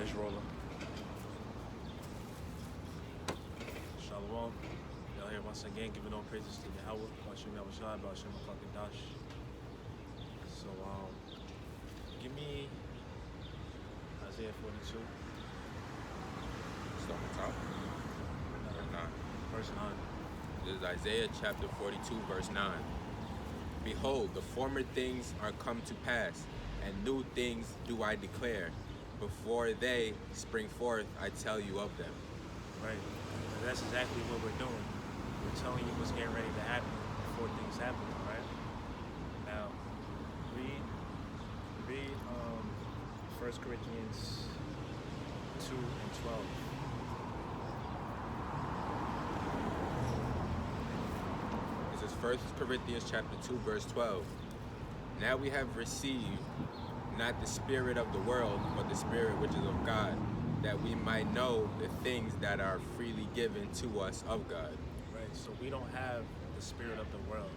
It's rolling. Shalom. Y'all here once again giving all praises to Yahweh, Bashim Yahushua, Bashim Dash. So, give me Isaiah 42. Start on top. Verse 9. Verse 9. This is Isaiah chapter 42, verse 9. Behold, the former things are come to pass, and new things do I declare. Before they spring forth, I tell you of them. Right. And that's exactly what we're doing. We're telling you what's getting ready to happen before things happen, right? Now, read 1 Corinthians 2 and 12. This is 1 Corinthians chapter 2, verse 12. Now we have received not the spirit of the world, but the spirit which is of God, that we might know the things that are freely given to us of God. Right, so we don't have the spirit of the world,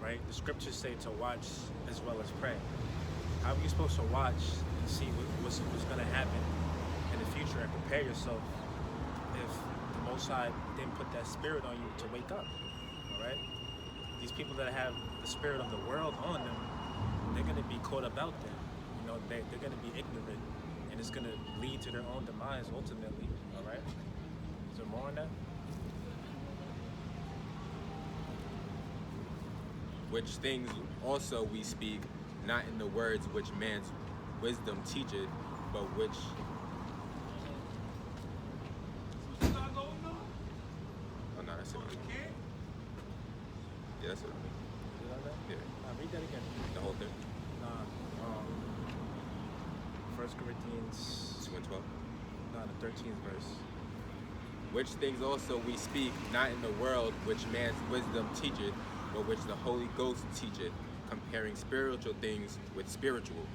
right? The scriptures say to watch as well as pray. How are you supposed to watch and see what's going to happen in the future and prepare yourself if the Most High didn't put that spirit on you to wake up, all right? These people that have the spirit of the world on them, they're going to be caught up out there. You know, they're going to be ignorant, and it's going to lead to their own demise ultimately, all right? Is there more on that? Which things also we speak, not in the words which man's wisdom teacheth, but which... Oh, no, that's it. Yeah, that's it. Yeah. Read that again. The whole thing? 1 Corinthians 2 and 12. The 13th verse. Which things also we speak, not in the world which man's wisdom teacheth, but which the Holy Ghost teacheth, comparing spiritual things with spiritual.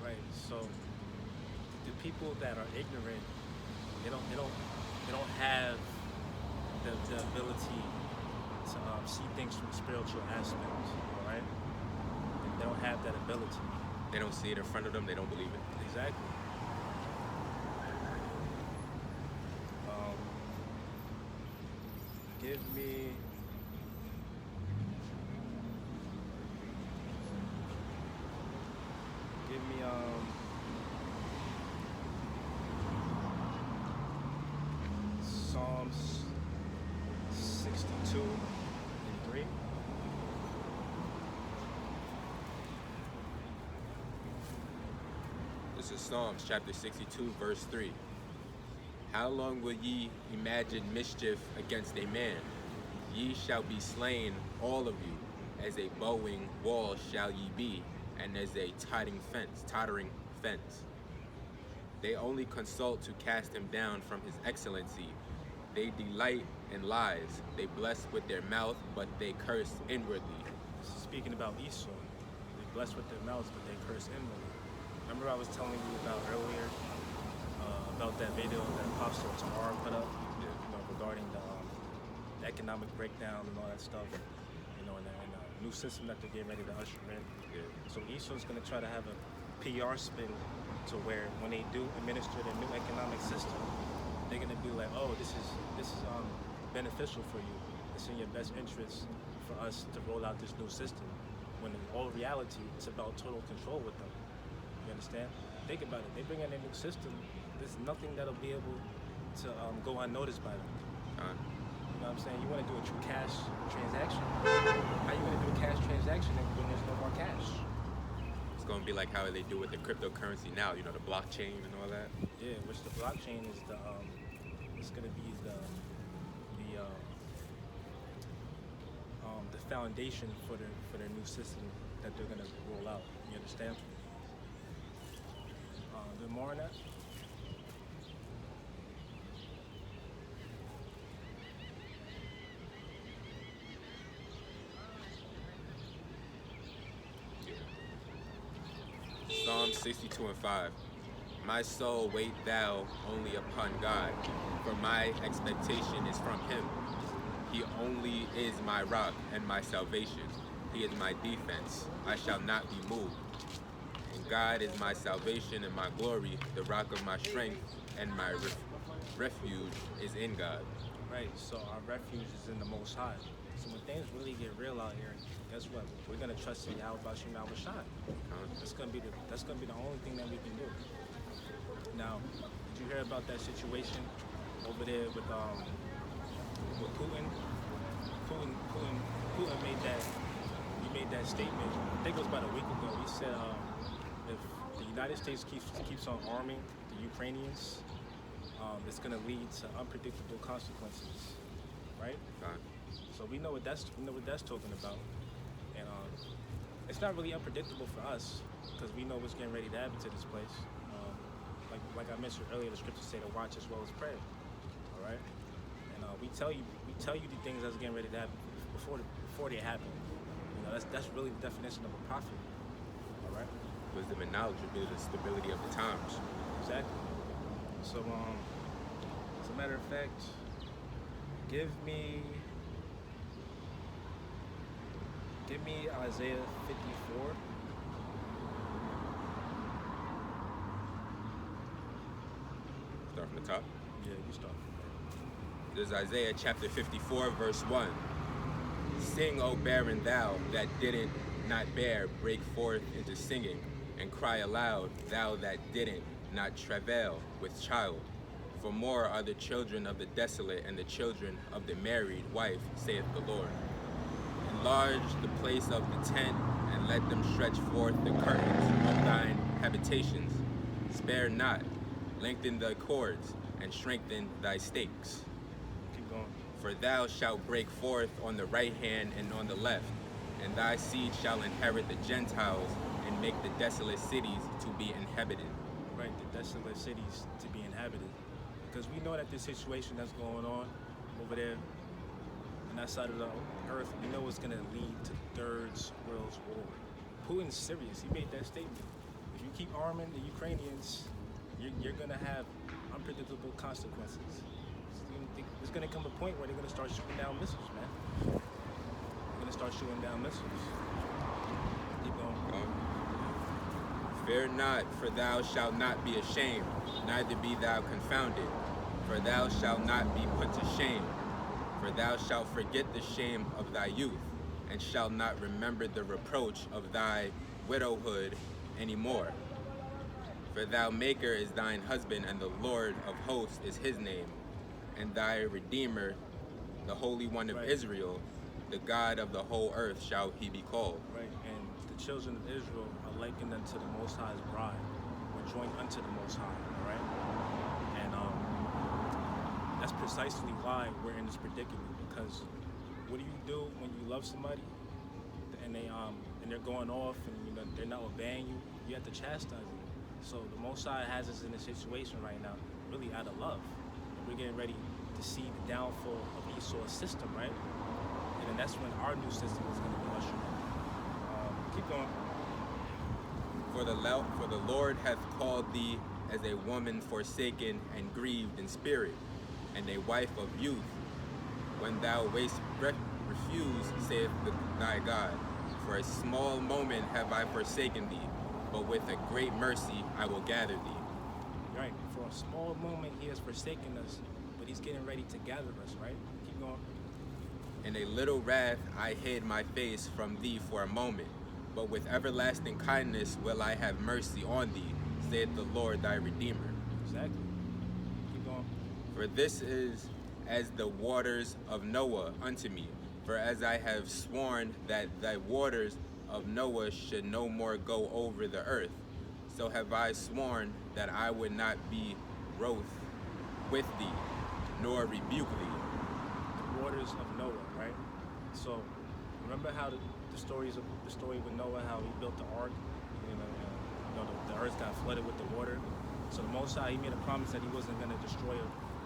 Right. So the people that are ignorant, they don't have the ability to see things from a spiritual aspect. All right. They don't have that ability. They don't see it in front of them. They don't believe it. Exactly. Give me Psalms 62 and 3. This is Psalms chapter 62, verse 3. How long will ye imagine mischief against a man? Ye shall be slain, all of you. As a bowing wall shall ye be, and as a tottering fence. They only consult to cast him down from his excellency. They delight in lies. They bless with their mouth, but they curse inwardly. Speaking about Esau, they bless with their mouths, but they curse inwardly. Remember I was telling you about earlier about that video that Apostle Tamara put up, regarding the economic breakdown and all that stuff, and a new system that they're getting ready to usher in. Yeah. So Esau's going to try to have a PR spin to where when they do administer their new economic system, they're going to be like, oh, this is beneficial for you. It's in your best interest for us to roll out this new system. When in all reality, it's about total control with them. You understand? Think about it. They bring in a new system. There's nothing that'll be able to go unnoticed by them. You know what I'm saying? You want to do a true cash transaction. How you going to do a cash transaction when there's no more cash? It's going to be like how they do with the cryptocurrency now, the blockchain and all that. Yeah, which the blockchain is it's going to be the foundation for their new system that they're going to roll out. You understand? Do more on that? Psalm 62 and 5. My soul, wait thou only upon God, for my expectation is from him. He only is my rock and my salvation. He is my defense. I shall not be moved. And God is my salvation and my glory, the rock of my strength, and my refuge is in God. Right. So our refuge is in the Most High. So when things really get real out here, guess what? We're gonna trust in Yahweh Bashim Yahweh Shai. That's gonna be the only thing that we can do. Now, did you hear about that situation over there with Putin? Putin made that statement. I think it was about a week ago. He said if the United States keeps on arming the Ukrainians, it's going to lead to unpredictable consequences, right? So we know what that's talking about, and it's not really unpredictable for us because we know what's getting ready to happen to this place. Like I mentioned earlier, the scriptures say to watch as well as pray. All right, and we tell you the things that's getting ready to happen before they happen. You know, that's really the definition of a prophet. All right. Wisdom and knowledge will be the stability of the times. Exactly. So as a matter of fact, give me Isaiah 54. Start from the top. Yeah, you start. This is Isaiah chapter 54, verse 1. Sing, O barren thou that didn't not bear, break forth into singing, and cry aloud, thou that didn't not travail with child. For more are the children of the desolate and the children of the married wife, saith the Lord. Enlarge the place of the tent, and let them stretch forth the curtains of thine habitations. Spare not, lengthen the cords, and strengthen thy stakes. Keep going. For thou shalt break forth on the right hand and on the left, and thy seed shall inherit the Gentiles, and make the desolate cities to be inhabited. Right, the desolate cities to be inhabited. Because we know that this situation that's going on over there on that side of the earth, we know it's going to lead to the Third World War. Putin's serious. He made that statement. If you keep arming the Ukrainians, you're going to have unpredictable consequences. There's going to come a point where they're going to start shooting down missiles, man. They're going to start shooting down missiles. Keep going. Fear not, for thou shalt not be ashamed, neither be thou confounded. For thou shalt not be put to shame. For thou shalt forget the shame of thy youth, and shalt not remember the reproach of thy widowhood any more. For thou Maker is thine husband, and the Lord of hosts is his name, and thy Redeemer, the Holy One of Israel, the God of the whole earth shall he be called. Right, and the children of Israel are likened unto the Most High's bride. We're joined unto the Most High, all right? And that's precisely why we're in this predicament, because what do you do when you love somebody and they're going off and they're not obeying you? You have to chastise them. So the Most High has us in a situation right now, really out of love. And we're getting ready to see the downfall of Esau's system, right? And then that's when our new system is going to be ushered in. Keep going. For the Lord hath called thee as a woman forsaken and grieved in spirit, and a wife of youth. When thou wast refused, saith thy God, for a small moment have I forsaken thee, but with a great mercy I will gather thee. Right. For a small moment he has forsaken us, but he's getting ready to gather us, right? Keep going. In a little wrath I hid my face from thee for a moment, but with everlasting kindness will I have mercy on thee, saith the Lord thy Redeemer. Exactly. Keep going. For this is as the waters of Noah unto me. For as I have sworn that the waters of Noah should no more go over the earth, so have I sworn that I would not be wroth with thee, nor rebuke thee. The waters of Noah, right? So remember how the story with Noah, how he built the ark. The earth got flooded with the water. So the Most High, he made a promise that he wasn't going to destroy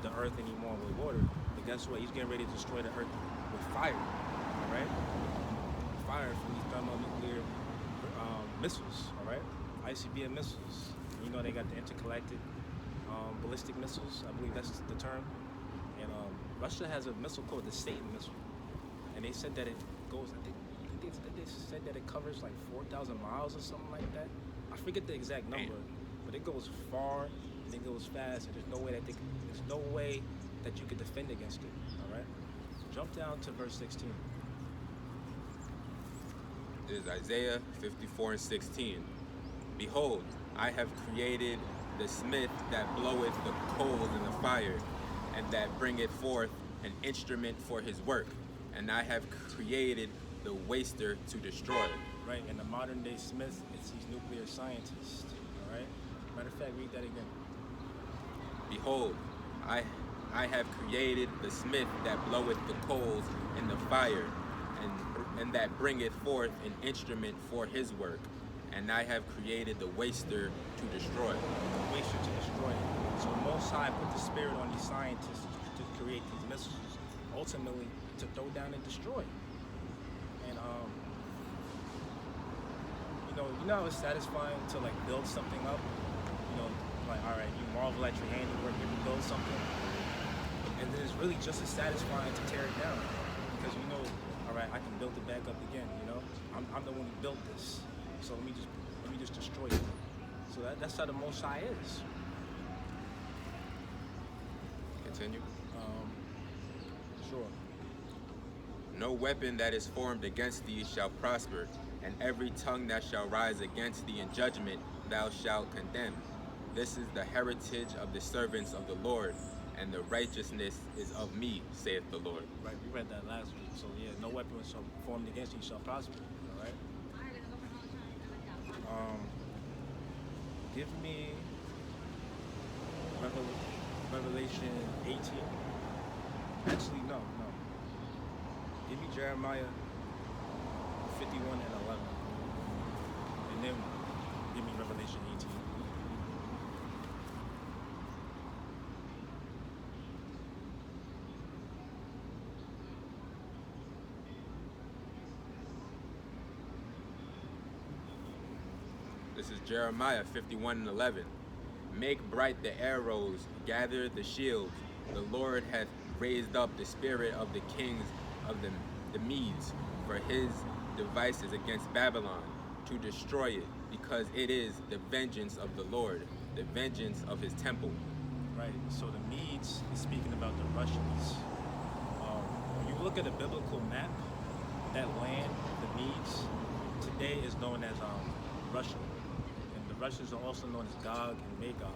the earth anymore with water. But guess what? He's getting ready to destroy the earth with fire. All right? Fire from these thermonuclear missiles. All right? ICBM missiles. They got the intergalactic ballistic missiles. I believe that's the term. And Russia has a missile called the Satan missile. And they said that it goes, I think they said that it covers like 4,000 miles or something like that. I forget the exact number, but it goes far and it goes fast, and there's no way that you could defend against it. All right, jump down to verse 16. This is Isaiah 54 and 16. Behold, I have created the smith that bloweth the coals in the fire, and that bringeth forth an instrument for his work. And I have created the waster to destroy. Right, and the modern day Smith, it's these nuclear scientists. All right, matter of fact, read that again. Behold, I have created the smith that bloweth the coals in the fire, and that bringeth forth an instrument for his work. And I have created the waster to destroy. The waster to destroy. So the Most High put the spirit on these scientists to create these missiles, ultimately to throw down and destroy. And you know how it's satisfying to like build something up. You know, like all right, you marvel at your handiwork, you build something, and then it's really just as satisfying to tear it down because you know, all right, I can build it back up again. You know, I'm the one who built this, so let me just destroy it. So that's how the Most High is. Continue. Sure. No weapon that is formed against thee shall prosper, and every tongue that shall rise against thee in judgment thou shalt condemn. This is the heritage of the servants of the Lord, and the righteousness is of me, saith the Lord. Right, we read that last week. So yeah, no weapon shall formed against you shall prosper. All right. Give me Revelation 18. Actually, no. Give me Jeremiah 51 and 11. And then give me Revelation 18. This is Jeremiah 51 and 11. Make bright the arrows, gather the shields. The Lord hath raised up the spirit of the kings of the Medes for his devices against Babylon, to destroy it, because it is the vengeance of the Lord, the vengeance of his temple. Right, so the Medes is speaking about the Russians. When you look at a biblical map, that land, the Medes, today is known as Russia. And the Russians are also known as Gog and Magog,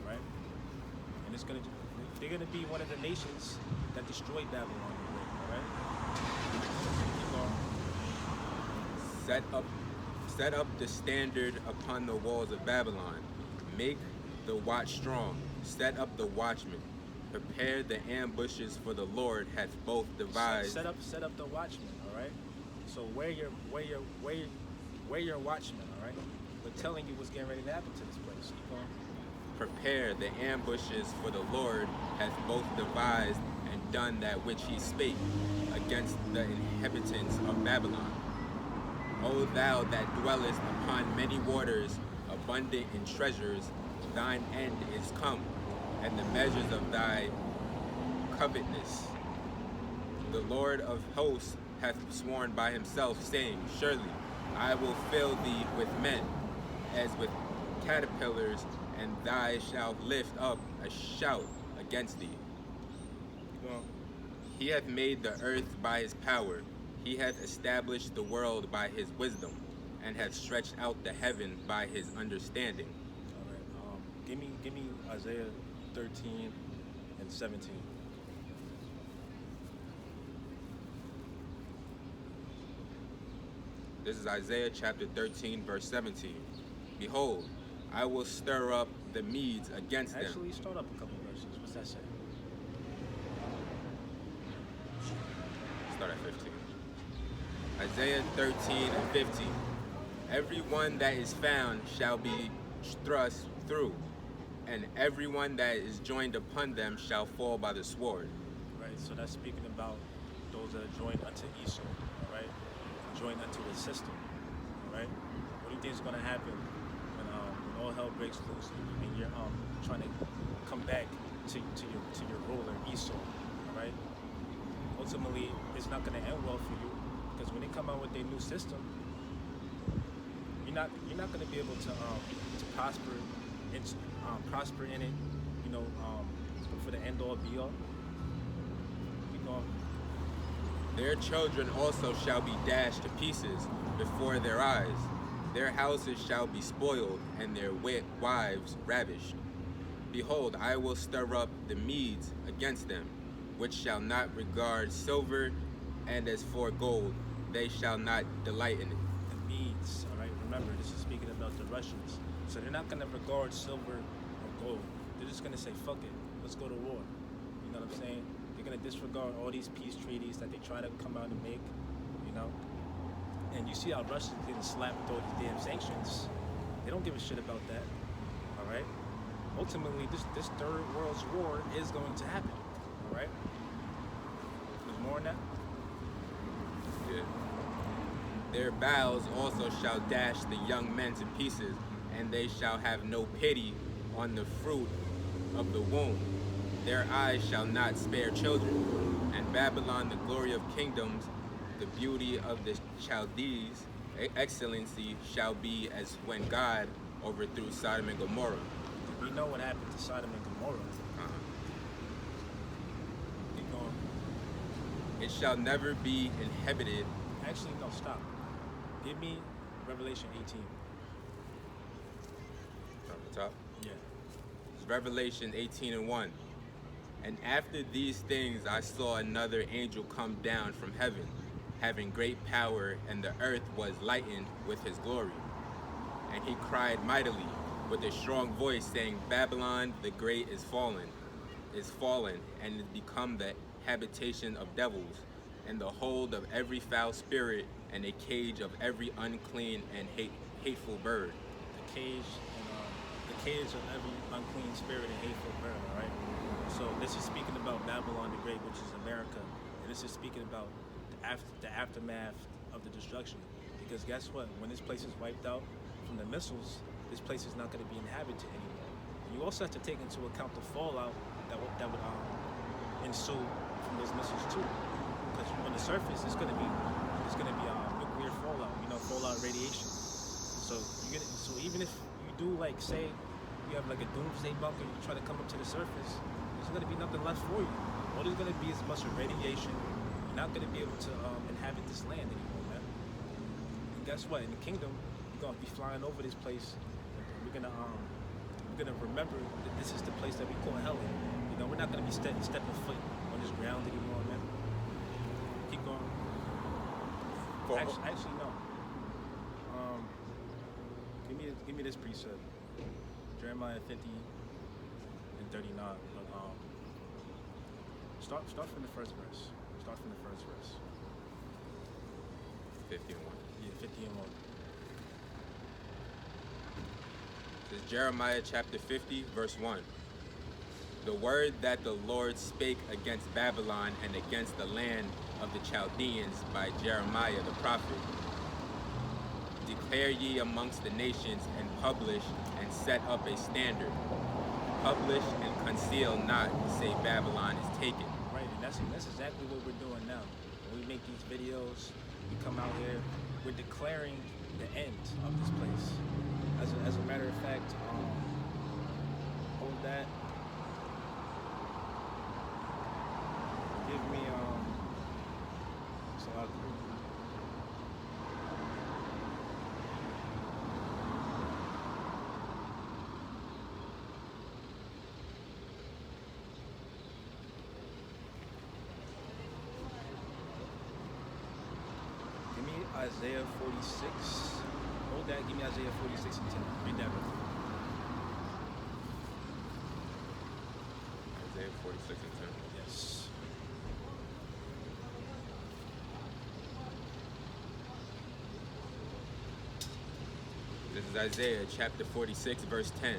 right? And they're gonna be one of the nations that destroyed Babylon, all right? Keep going. Set up the standard upon the walls of Babylon. Make the watch strong. Set up the watchmen. Prepare the ambushes, for the Lord hath both devised. Set up the watchmen, all right? So where your watchmen, all right? We're telling you what's getting ready to happen to this place. Keep going. Prepare the ambushes, for the Lord hath both devised and done that which he spake against the inhabitants of Babylon. O thou that dwellest upon many waters, abundant in treasures, thine end is come, and the measures of thy covetousness. The Lord of hosts hath sworn by himself, saying, Surely I will fill thee with men, as with caterpillars, and thou shalt lift up a shout against thee. Well, He hath made the earth by his power. He hath established the world by his wisdom, and hath stretched out the heaven by his understanding. all right. Give me Isaiah 13 and 17. This is Isaiah chapter 13, verse 17. Behold, I will stir up the Medes against them. Actually, start up a couple verses. What's that say? Start at 15. Isaiah 13 and 15. Everyone that is found shall be thrust through, and everyone that is joined upon them shall fall by the sword. Right, so that's speaking about those that are joined unto Esau, all right? Joined unto the system, all right? What do you think is going to happen when all hell breaks loose and you're trying to come back to your ruler, Esau, all right? Ultimately, it's not going to end well for you, because when they come out with their new system, you're not going to be able to prosper in it. You know, for the end all be all. Keep going. Their children also shall be dashed to pieces before their eyes. Their houses shall be spoiled, and their wives ravished. Behold, I will stir up the Medes against them, which shall not regard silver, and as for gold, they shall not delight in it. The Medes, all right. Remember, this is speaking about the Russians. So they're not going to regard silver or gold. They're just going to say, "Fuck it, let's go to war." You know what I'm saying? They're going to disregard all these peace treaties that they try to come out and make. You know. And you see how Russia's getting slapped with all these damn sanctions. They don't give a shit about that. All right. Ultimately, this third world war is going to happen. All right. There's more on that. Yeah. Their bowels also shall dash the young men to pieces, and they shall have no pity on the fruit of the womb. Their eyes shall not spare children. And Babylon, the glory of kingdoms, the beauty of the Chaldees, excellency shall be as when God overthrew Sodom and Gomorrah. We know what happened to Sodom and Gomorrah. Keep going. It shall never be inhabited. Actually, no, stop. Give me Revelation 18. From the top. Yeah. It's Revelation 18:1. And after these things I saw another angel come down from heaven, having great power, and the earth was lightened with his glory. And he cried mightily with a strong voice, saying, Babylon the great is fallen, and is become the habitation of devils, and the hold of every foul spirit, and a cage of every unclean and hateful bird. The cage of every unclean spirit and hateful bird, all right? So this is speaking about Babylon the Great, which is America, and this is speaking about the aftermath of the destruction. Because guess what? When this place is wiped out from the missiles, this place is not going to be inhabited anymore. And you also have to take into account the fallout that would ensue from those missiles too. Because on the surface, it's going to be nuclear fallout, fallout radiation. So even if you do say you have a doomsday bunker, you try to come up to the surface, there's going to be nothing left for you. All there's going to be is a bunch of radiation. You're not going to be able to inhabit this land anymore, man. And guess what? In the kingdom, we're going to be flying over this place. We're going to remember that this is the place that we call hell. We're not going to be stepping foot on this ground anymore, man. Keep going. Actually, no. Give me this precept. Jeremiah 50 and 39. But start from the first verse. 51. Yeah, 50 and 1. This is Jeremiah chapter 50, verse 1. The word that the Lord spake against Babylon and against the land of the Chaldeans by Jeremiah the prophet. Declare ye amongst the nations, and publish and set up a standard. Publish and conceal not, say Babylon is taken. Right, and that's exactly what we're doing now. When we make these videos, we come out here, we're declaring the end of this place. As a matter of fact, hold that. Give me so I'll Isaiah 46. Hold that. Give me Isaiah 46 and 10. Read that real quick. Isaiah 46 and 10. Yes. This is Isaiah chapter 46, verse 10.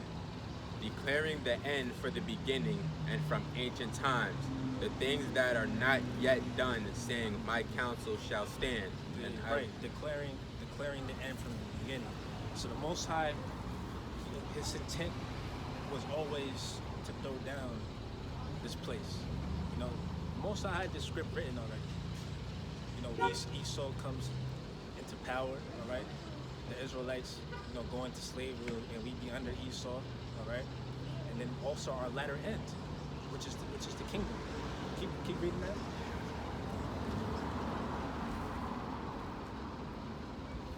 Declaring the end for the beginning, and from ancient times, the things that are not yet done, saying, my counsel shall stand. And right, declaring the end from the beginning. So the Most High, his intent was always to throw down this place. The Most High had this script written already. Esau comes into power, all right? the Israelites, go into slavery and we be under Esau, all right? And then also our latter end, which is the kingdom. Keep reading that.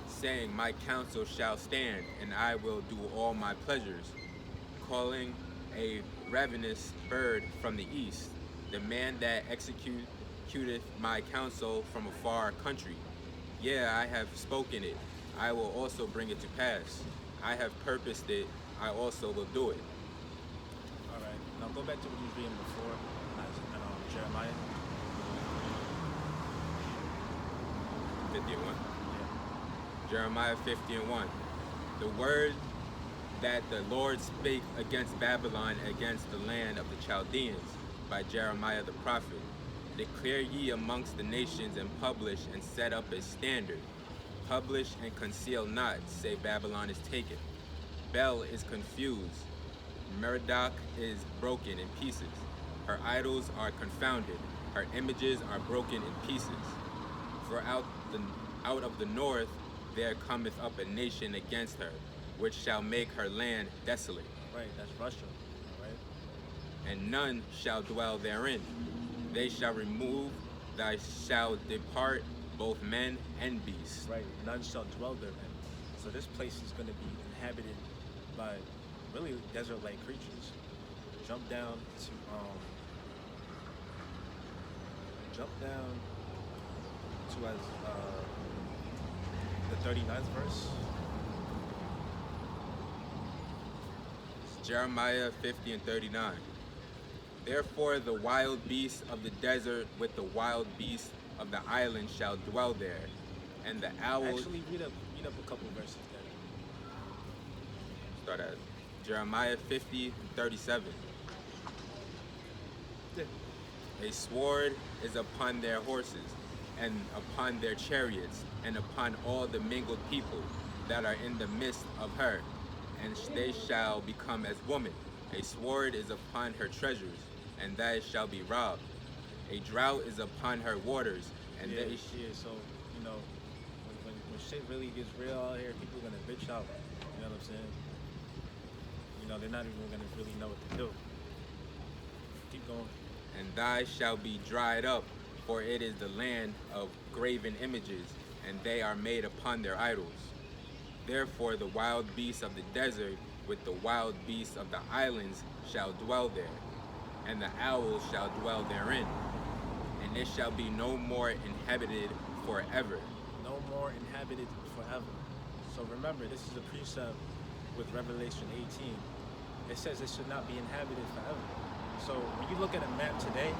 Saying, my counsel shall stand, and I will do all my pleasures, calling a ravenous bird from the east, the man that executeth my counsel from a far country. Yeah, I have spoken it, I will also bring it to pass. I have purposed it, I also will do it. All right. Now go back to what you were reading before, Jeremiah. 51. Yeah. Jeremiah 50:1. The word that the Lord spake against Babylon, against the land of the Chaldeans, by Jeremiah the prophet. Declare ye amongst the nations, and publish and set up a standard. Publish and conceal not, say Babylon is taken. Bel is confused. Merodach is broken in pieces. Her idols are confounded. Her images are broken in pieces. For out of the north there cometh up a nation against her, which shall make her land desolate. Right, that's Russia. All right. And none shall dwell therein. They shall remove, they shall depart, both men and beasts. Right, none shall dwell therein. So this place is going to be inhabited by really desert-like creatures. Jump down to the 39th verse. Jeremiah 50:39. Therefore the wild beasts of the desert with the wild beasts of the island shall dwell there, and the owls. Actually, read up a couple verses there. Start at Jeremiah 50:37. Yeah. A sword is upon their horses, and upon their chariots, and upon all the mingled people that are in the midst of her, and they shall become as women. A sword is upon her treasures, and they shall be robbed. A drought is upon her waters, and yeah, they so when shit really gets real out here, people are gonna bitch out. You know what I'm saying? They're not even gonna really know what to do. Keep going. and thy shall be dried up, for it is the land of graven images, and they are made upon their idols. Therefore the wild beasts of the desert with the wild beasts of the islands shall dwell there, and the owls shall dwell therein, and it shall be no more inhabited forever. No more inhabited forever. So remember, this is a precept with Revelation 18. It says it should not be inhabited forever. So when you look at a map today,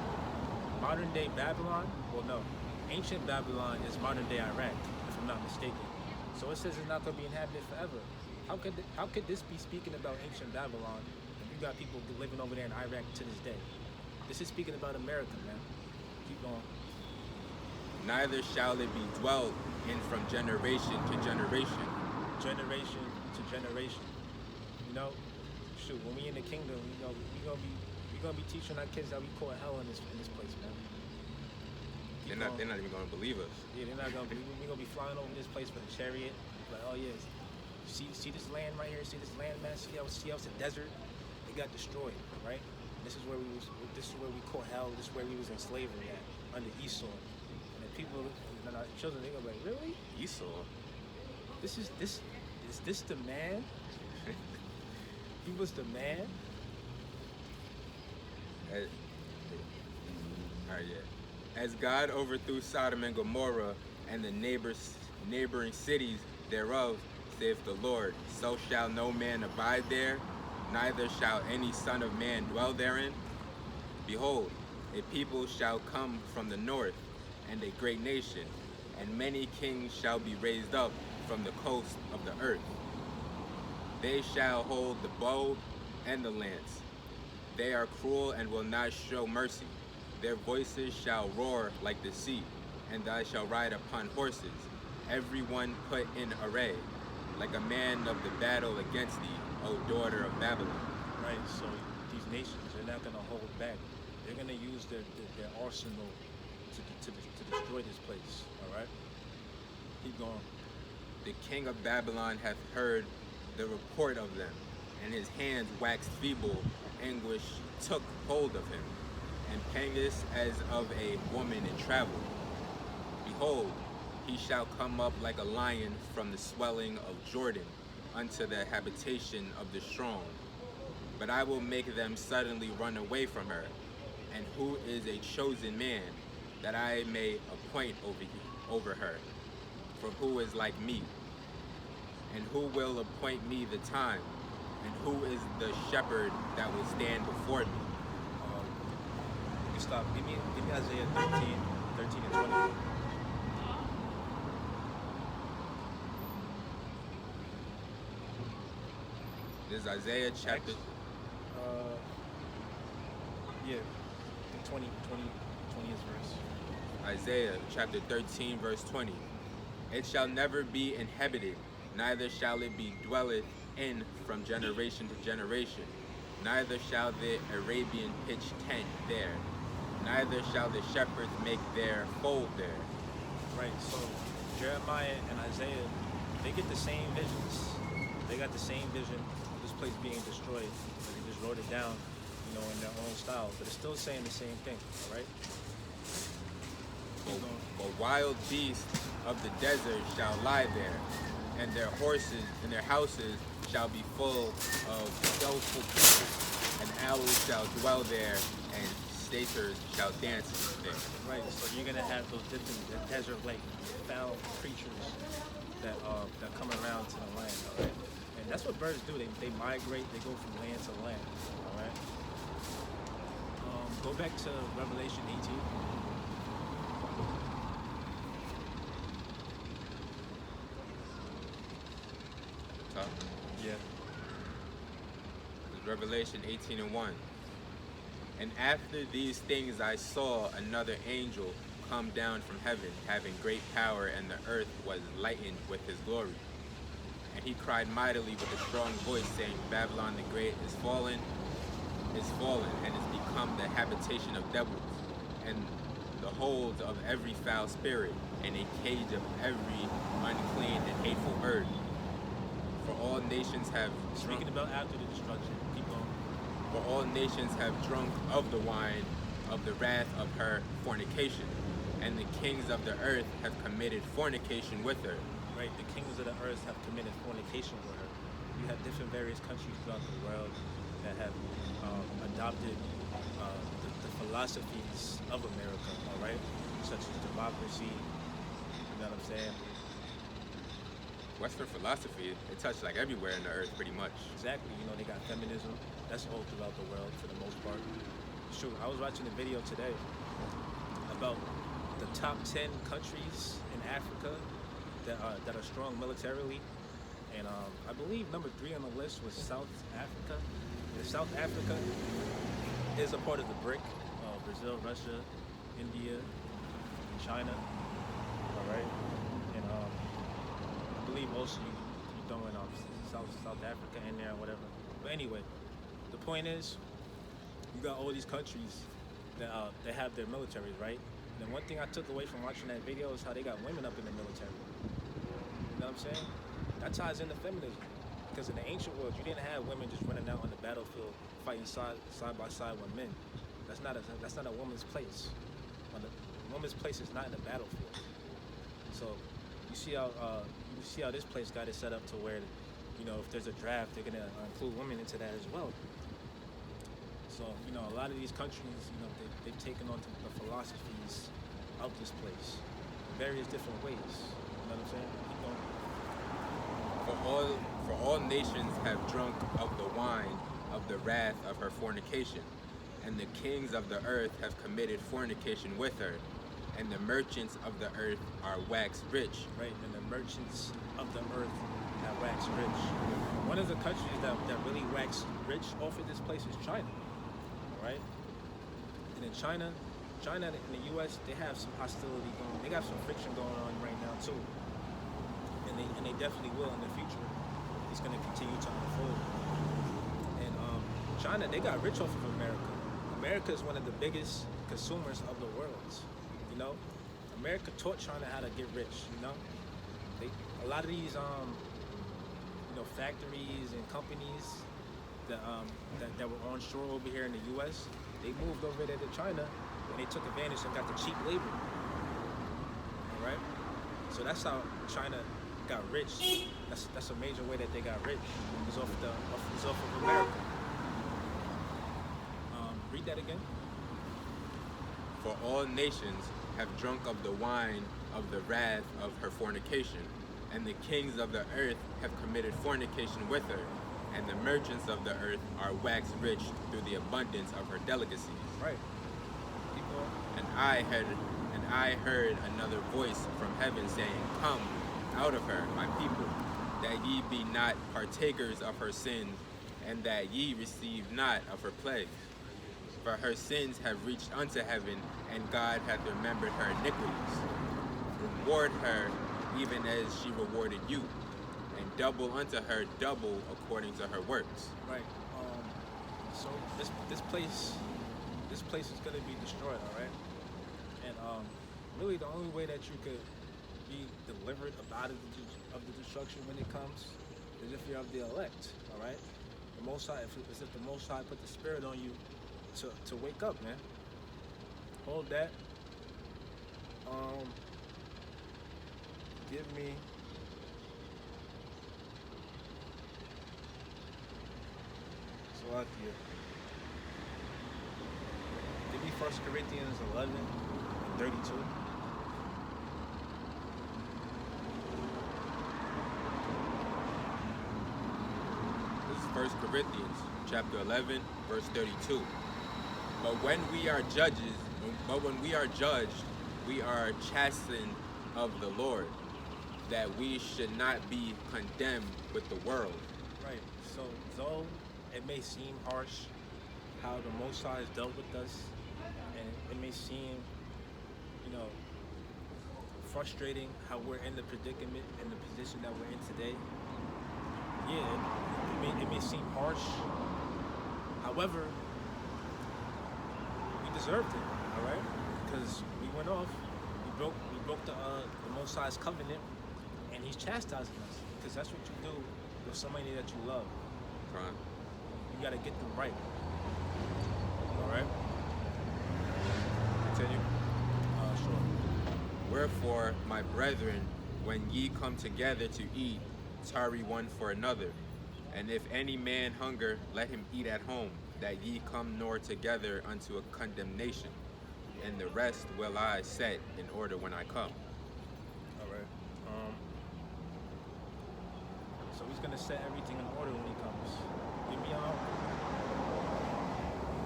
modern day Babylon, ancient Babylon is modern day Iraq, if I'm not mistaken. So it says it's not going to be inhabited forever. How could this be speaking about ancient Babylon if you got people living over there in Iraq to this day? This is speaking about America, man. Keep going. Neither shall it be dwelt in from generation to generation. Generation to generation. When we in the kingdom, we're gonna be teaching our kids how we call hell in this place, man. They're not even gonna believe us. Yeah, they're not gonna be. We're gonna be flying over this place with a chariot. Like, oh yeah, see this land right here. See this land mass. See how it's a desert. It got destroyed, right? This is where we call hell. This is where we was in slavery at under Esau. And the people and our children, they gonna be like, really? Esau. Is this the man? He was the man. Alright, yeah. As God overthrew Sodom and Gomorrah and the neighboring cities thereof, saith the Lord, so shall no man abide there, neither shall any son of man dwell therein. Behold, a people shall come from the north, and a great nation, and many kings shall be raised up from the coast of the earth. They shall hold the bow and the lance. They are cruel and will not show mercy. Their voices shall roar like the sea, and thou shalt ride upon horses, every one put in array, like a man of the battle against thee, O daughter of Babylon. Right, so these nations, they're not going to hold back. They're going to use their arsenal to destroy this place, all right? Keep going. The king of Babylon hath heard the report of them, and his hands waxed feeble. Anguish took hold of him, and pangus as of a woman in travel. Behold, he shall come up like a lion from the swelling of Jordan unto the habitation of the strong. But I will make them suddenly run away from her. And who is a chosen man, that I may appoint over her? For who is like me? And who will appoint me the time? And who is the shepherd that will stand before me? You can stop. Give me Isaiah 13 and 20. This is Isaiah chapter... Yeah, 20 is verse. Isaiah chapter 13, verse 20. It shall never be inhabited, neither shall it be dwelleth in from generation to generation. Neither shall the Arabian pitch tent there, neither shall the shepherds make their fold there. Right, so Jeremiah and Isaiah, they get the same visions. They got the same vision of this place being destroyed. They just wrote it down, in their own style, but it's still saying the same thing, all right? For wild beasts of the desert shall lie there, and their horses and their houses shall be full of skeletal creatures, and owls shall dwell there, and satyrs shall dance there. Right, so you're gonna have those different desert-like foul creatures that come around to the land, all right? And that's what birds do. They migrate. They go from land to land, all right? Go back to Revelation 18. Yeah. Revelation 18 and 1. And after these things I saw another angel come down from heaven, having great power, and the earth was lightened with his glory. And he cried mightily with a strong voice, saying, Babylon the Great is fallen, and is become the habitation of devils, and the hold of every foul spirit, and a cage of every unclean and hateful bird. For all nations have Speaking about after the destruction, keep going. For all nations have drunk of the wine of the wrath of her fornication, and the kings of the earth have committed fornication with her. Right, the kings of the earth have committed fornication with her. You have different various countries throughout the world that have adopted the philosophies of America, all right? Such as democracy, you know what I'm saying? Western philosophy, it touched like everywhere in the earth pretty much. Exactly, they got feminism. That's all throughout the world for the most part. Shoot, I was watching a video today about the top 10 countries in Africa that are strong militarily. And I believe number 3 on the list was South Africa. And South Africa is a part of the BRIC, Brazil, Russia, India, and China, all right? And I believe also you throwing South Africa in there or whatever. But anyway, the point is, you got all these countries that have their militaries, right? And one thing I took away from watching that video is how they got women up in the military. You know what I'm saying? That ties into feminism. Because in the ancient world, you didn't have women just running out on the battlefield fighting side by side with men. That's not a woman's place. A woman's place is not in the battlefield. So you see how this place got it set up to where, if there's a draft, they're gonna include women into that as well. So a lot of these countries, they've taken on the philosophies of this place in various different ways. You know what I'm saying? Keep going. For all nations have drunk of the wine of the wrath of her fornication, and the kings of the earth have committed fornication with her, and the merchants of the earth are waxed rich. Right, and the merchants of the earth have waxed rich. One of the countries that really waxed rich off of this place is China, right? And in China and the U.S., they have some hostility going. They got some friction going on right now too, and they definitely will in the future. It's going to continue to unfold. And China, they got rich off of America. America is one of the biggest consumers of the world. America taught China how to get rich. a lot of these factories and companies that were onshore over here in the U.S. They moved over there to China and they took advantage and got the cheap labor. All right, so that's how China got rich. That's a major way that they got rich. Is off of America. Read that again. For all nations have drunk of the wine of the wrath of her fornication, and the kings of the earth have committed fornication with her, and the merchants of the earth are waxed rich through the abundance of her delicacies. Right. Keep going. And I heard another voice from heaven saying, Come out of her, my people, that ye be not partakers of her sins, and that ye receive not of her plagues. For her sins have reached unto heaven, and God hath remembered her iniquities. Reward her even as she rewarded you, and double unto her double according to her works. Right. So this place is gonna be destroyed. All right. And really, the only way that you could be delivered out of the destruction when it comes is if you're of the elect. All right. The Most High, if the Most High put the Spirit on you to wake up, man. Hold that. Give me. Slovakia. Give me 1 Corinthians 11 and 32. This is 1 Corinthians chapter 11, verse 32. But when we are judged, we are chastened of the Lord, that we should not be condemned with the world. Right. So though it may seem harsh how the Most High has dealt with us, and it may seem, frustrating how we're in the predicament and the position that we're in today. Yeah, it may seem harsh. However, we deserved it, all right? Because we went off, we broke the Most High's covenant, and He's chastising us. Because that's what you do with somebody that you love. Right. You gotta get them right. All right. Continue. Sure. Wherefore, my brethren, when ye come together to eat, tarry one for another. And if any man hunger, let him eat at home, that ye come nor together unto a condemnation. And the rest will I set in order when I come. All right. So He's gonna set everything in order when He comes. Give me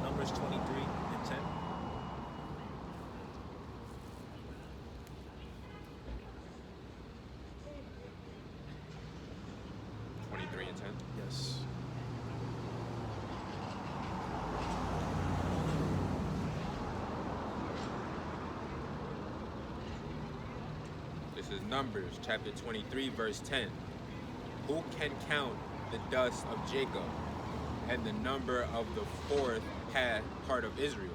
Numbers 23 and 10. 23 and 10. Yes. This is Numbers chapter 23, verse 10. Who can count the dust of Jacob and the number of the fourth part of Israel?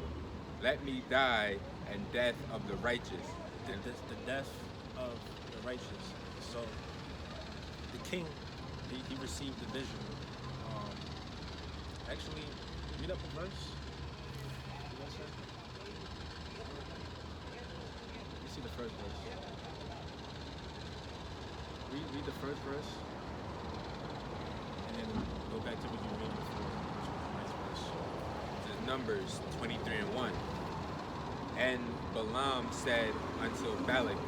Let me die and death of the righteous. The death of the righteous. So the king, he received the vision. Actually, read up a verse. You know, sir? You see the first verse. Read the first verse, and then go back to what you were reading before, which was the next verse. This is Numbers 23 and 1. And Balaam said unto Balak,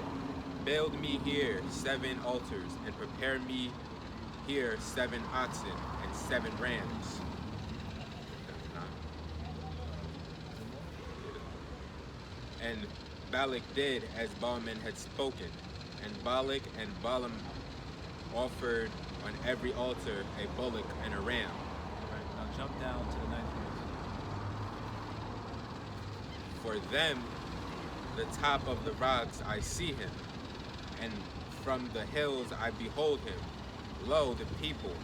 Build me here 7 altars, and prepare me here 7 oxen and 7 rams. And Balak did as Balaam had spoken, and Balak and Balaam offered on every altar a bullock and a ram. All right, now jump down to the 9th verse. For them, the top of the rocks I see him, and from the hills I behold him. Lo, the people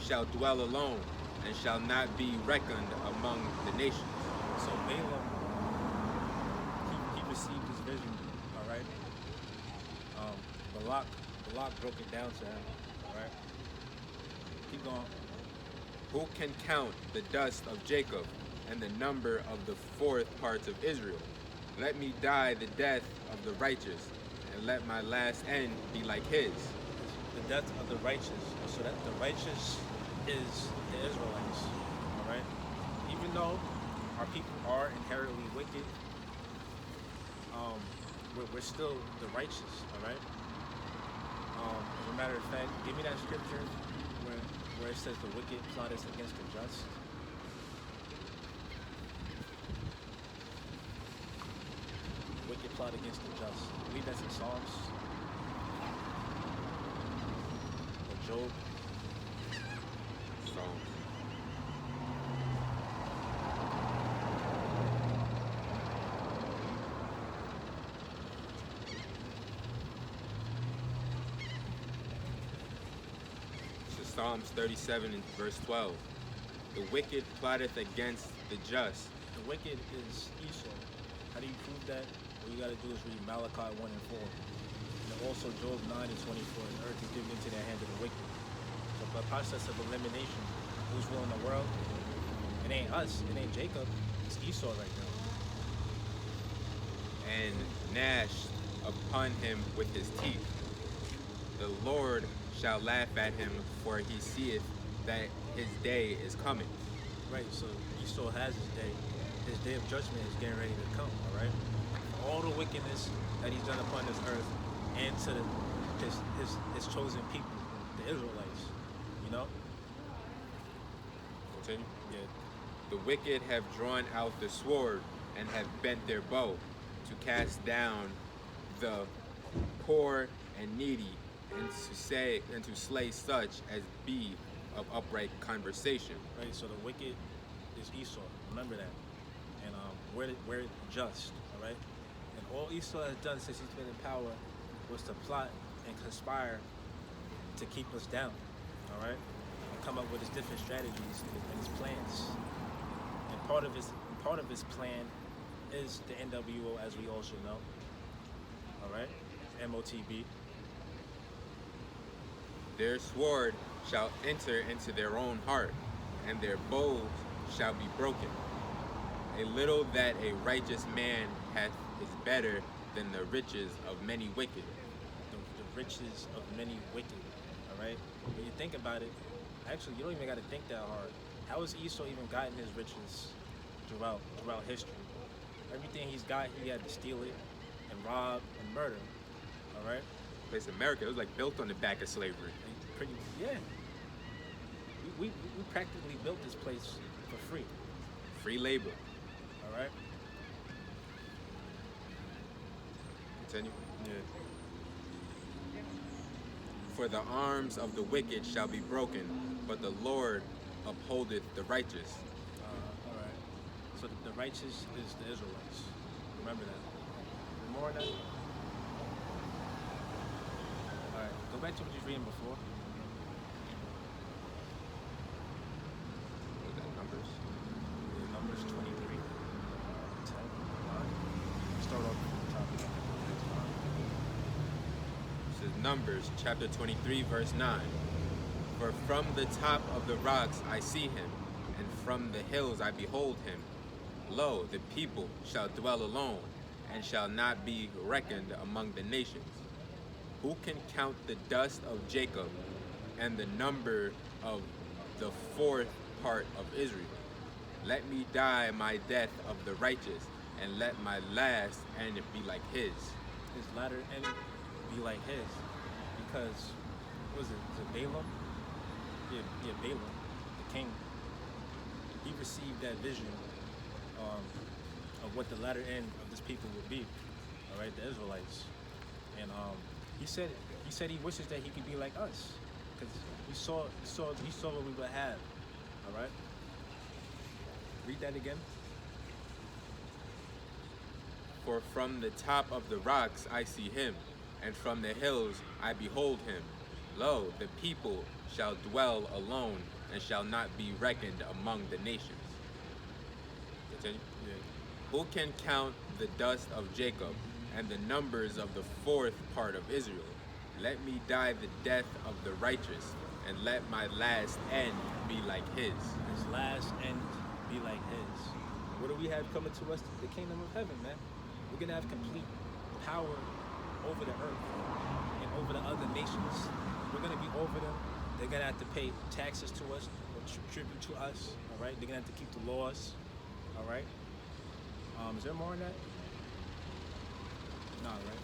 shall dwell alone, and shall not be reckoned among the nations. So Balaam, he received his vision, all right? Balak block broke it down to him. All right. Keep going. Who can count the dust of Jacob and the number of the fourth parts of Israel? Let me die the death of the righteous, and let my last end be like his. The death of the righteous. So that the righteous is the Israelites. All right. Even though our people are inherently wicked, we're still the righteous. All right. As a matter of fact, give me that scripture where it says the wicked plotteth against the just. Wicked plot against the just. I believe that's in Psalms or Job. So, this is Psalms 37 and verse 12. The wicked plotteth against the just. The wicked is Esau. How do you prove that? All you got to do is read Malachi 1 and 4. And also Job 9 and 24. The earth is given into the hand of the wicked. So by process of elimination, who's ruling the world? It ain't us. It ain't Jacob. It's Esau right now. And gnashed upon him with his teeth. The Lord shall laugh at him, for he seeth that his day is coming. Right, so Esau has his day. His day of judgment is getting ready to come, all right? All the wickedness that he's done upon this earth and to his chosen people, the Israelites, you know? Continue. Yeah. The wicked have drawn out the sword and have bent their bow to cast down the poor and needy, and to slay such as be of upright conversation. Right, so the wicked is Esau. Remember that. And we're just, all right? And all Esau has done since he's been in power was to plot and conspire to keep us down, all right? And come up with his different strategies and his plans. And part of his plan is the NWO, as we all should know, all right? MOTB. Their sword shall enter into their own heart, and their bows shall be broken. A little that a righteous man hath is better than the riches of many wicked. The riches of many wicked, all right? When you think about it, actually, you don't even got to think that hard. How has Esau even gotten his riches throughout history? Everything he's got, he had to steal it and rob and murder, all right? Place America, it was like built on the back of slavery. Yeah. We practically built this place for free, Free labor. all right? Continue. Yeah. For the arms of the wicked shall be broken, but the Lord upholdeth the righteous. All right. So the righteous is the Israelites. Remember that. More on that? All right. Go back to what you were reading before. What was that, Numbers? Numbers 23. 10, 9. Start off at the top again. This is Numbers chapter 23, verse 9. For from the top of the rocks I see him, and from the hills I behold him. Lo, the people shall dwell alone, and shall not be reckoned among the nations. Who can count the dust of Jacob, and the number of the fourth part of Israel? Let me die my death of the righteous, and let my last end be like his. His latter end be like his. Because, what was it? Was it Balaam? Yeah, Balaam, the king. He received that vision of what the latter end of this people would be. All right, the Israelites. And he said he wishes that he could be like us, because he saw what we would have. All right. Read that again. For from the top of the rocks I see him, and from the hills I behold him. Lo, the people shall dwell alone, and shall not be reckoned among the nations. Continue. Yeah. Who can count the dust of Jacob, and the numbers of the fourth part of Israel? Let me die the death of the righteous, and let my last end be like his. His last end be like his. What do we have coming to us? The kingdom of heaven, man. We're gonna have complete power over the earth and over the other nations. We're gonna be over them. They're gonna have to pay taxes to us or tribute to us. All right. They're gonna have to keep the laws. All right. Is there more on that? No, right?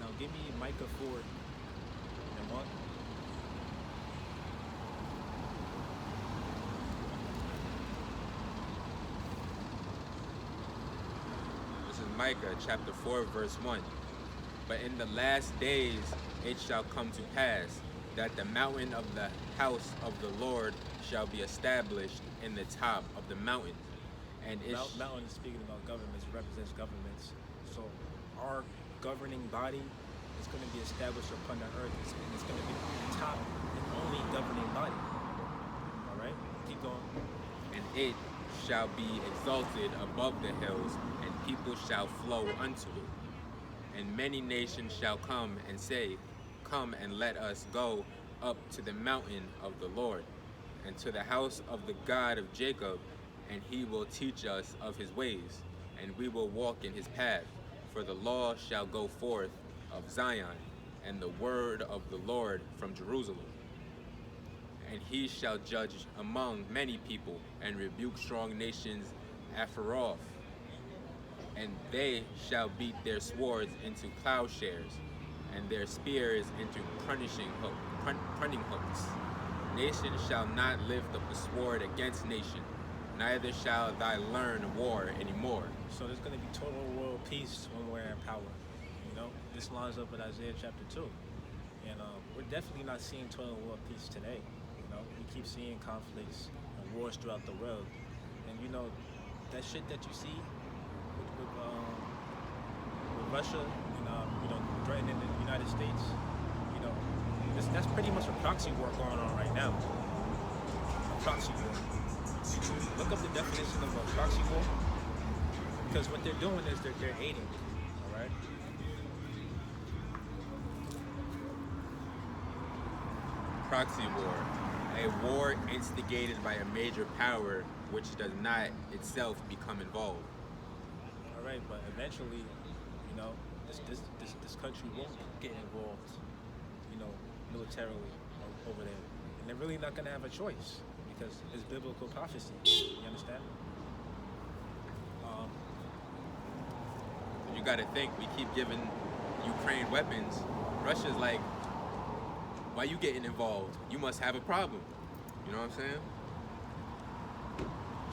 Now give me Micah 4 and 1. This is Micah chapter 4, verse 1. But in the last days it shall come to pass that the mountain of the house of the Lord shall be established in the top of the mountains. And it Mountain is speaking about governments, represents governments. So our governing body is going to be established upon the earth. It's going to be the top and only governing body. All right, keep going. and it shall be exalted above the hills, and people shall flow unto it. And many nations shall come and say, Come and let us go up to the mountain of the Lord, and to the house of the God of Jacob, and he will teach us of his ways, and we will walk in his path. For the law shall go forth of Zion, and the word of the Lord from Jerusalem. And he shall judge among many people, and rebuke strong nations afar off. And they shall beat their swords into plowshares, and their spears into pruning hooks. Nation shall not lift up a sword against nation, neither shall thy learn war anymore. So there's going to be total world peace when we're in power. You know, this lines up with Isaiah chapter 2. And we're definitely not seeing total world peace today. You know, we keep seeing conflicts and wars throughout the world. And you know, that shit that you see with Russia and you know, threatening the United States, you know, that's pretty much a proxy war going on right now. A proxy war. Look up the definition of a proxy war, because what they're doing is they're aiding. All right. Proxy war, a war instigated by a major power which does not itself become involved. All right, but eventually, you know, this country won't get involved, you know, militarily over there, and they're really not gonna have a choice because it's biblical prophecy. You understand? You got to think, we keep giving Ukraine weapons. Russia's like, why you getting involved? You must have a problem. You know what I'm saying?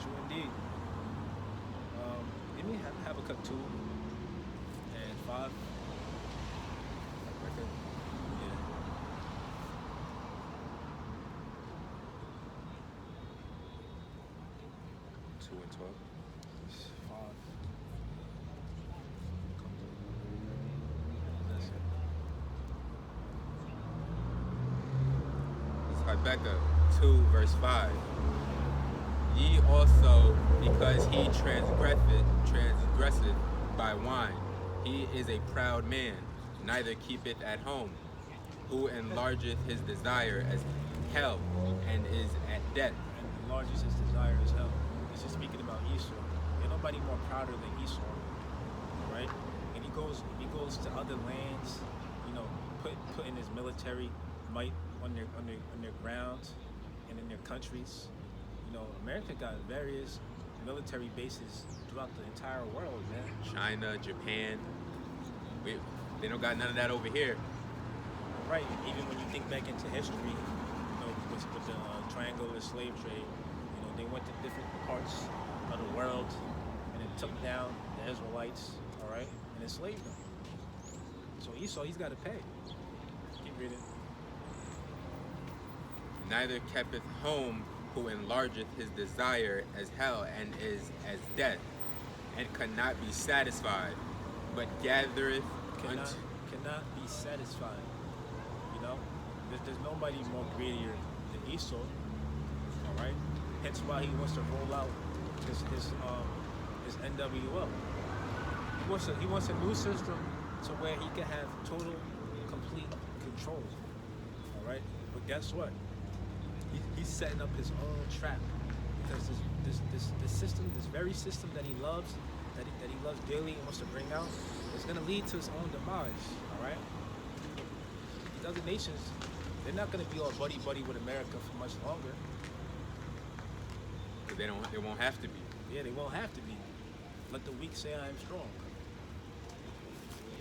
True indeed. Give me Habakkuk 2 and 5. Okay. Yeah. 2 and 12. 5. That's it. It's Habakkuk 2, verse 5. Ye also, because he transgresseth by wine, he is a proud man, neither keepeth at home, who enlargeth his desire as hell, and is at death. And the largest his desire is hell. This is speaking about Esau. Ain't nobody more prouder than Esau, right? And he goes to other lands, you know, putting his military might on their grounds and in their countries. You know, America got various military bases throughout the entire world, man. China, Japan, they don't got none of that over here. Right. Even when you think back into history, you know, with the triangular slave trade, you know, they went to different parts of the world and it took down the Israelites, all right, and enslaved them. So Esau, he's got to pay. Keep reading. Neither keepeth home, who enlargeth his desire as hell, and is as death, and cannot be satisfied, but gathereth unto... Cannot be satisfied. You know, there's nobody more greedier than Esau. All right. Hence why he wants to roll out his NWO. He wants a new system to where he can have total, complete control. All right, but guess what? He's setting up his own trap because this system, this very system that he loves, that he loves dearly and wants to bring out, is going to lead to his own demise. All right. These other nations, they're not going to be all buddy buddy with America for much longer. Because they won't have to be. Yeah, they won't have to be. Let the weak say I am strong.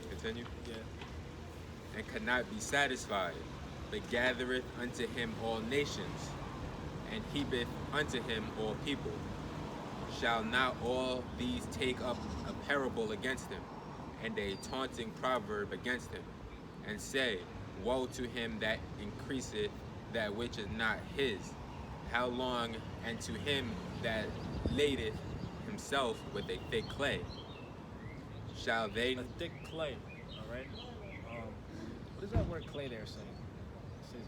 Continue. Yeah. And cannot be satisfied, but gathereth unto him all nations, and heapeth unto him all people. Shall not all these take up a parable against him, and a taunting proverb against him, and say, Woe to him that increaseth that which is not his? How long? And to him that ladeth himself with a thick clay. Shall they... A thick clay, all right? What does that word clay there say? It says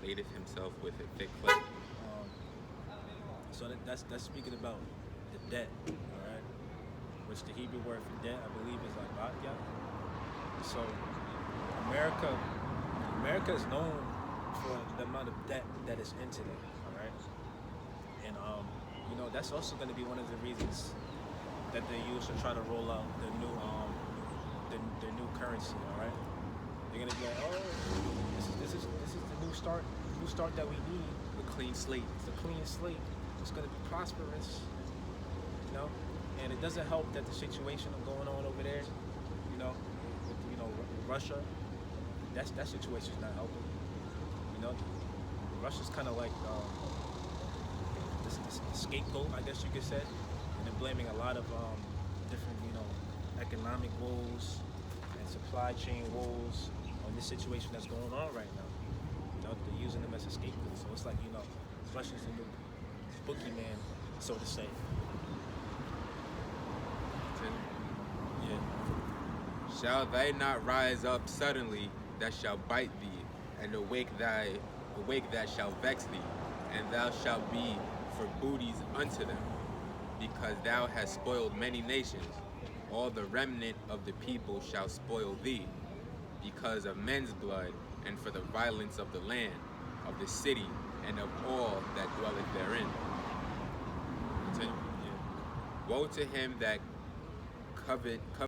ladeth himself with a thick clay. So that's speaking about the debt, all right? Which the Hebrew word for debt, I believe, is like batya. So America is known for the amount of debt that is into it, all right? And that's also going to be one of the reasons that they use to try to roll out the new the new currency, all right? They're going to be like, oh, this is the new start that we need. A clean slate. It's a clean slate. It's going to be prosperous, and it doesn't help that the situation going on over there, with Russia. That situation's not helping. Russia's kind of like this scapegoat, I guess you could say, and they're blaming a lot of different, economic woes and supply chain woes on this situation that's going on right now. They're using them as a scapegoat, so it's like Russia's the new boogeyman, so to say. Yeah. Shall they not rise up suddenly that shall bite thee, and awake that shall vex thee, and thou shalt be for booties unto them, because thou hast spoiled many nations. All the remnant of the people shall spoil thee, because of men's blood, and for the violence of the land, of the city, and of all that dwelleth therein. Continue. Yeah. Woe to him that covet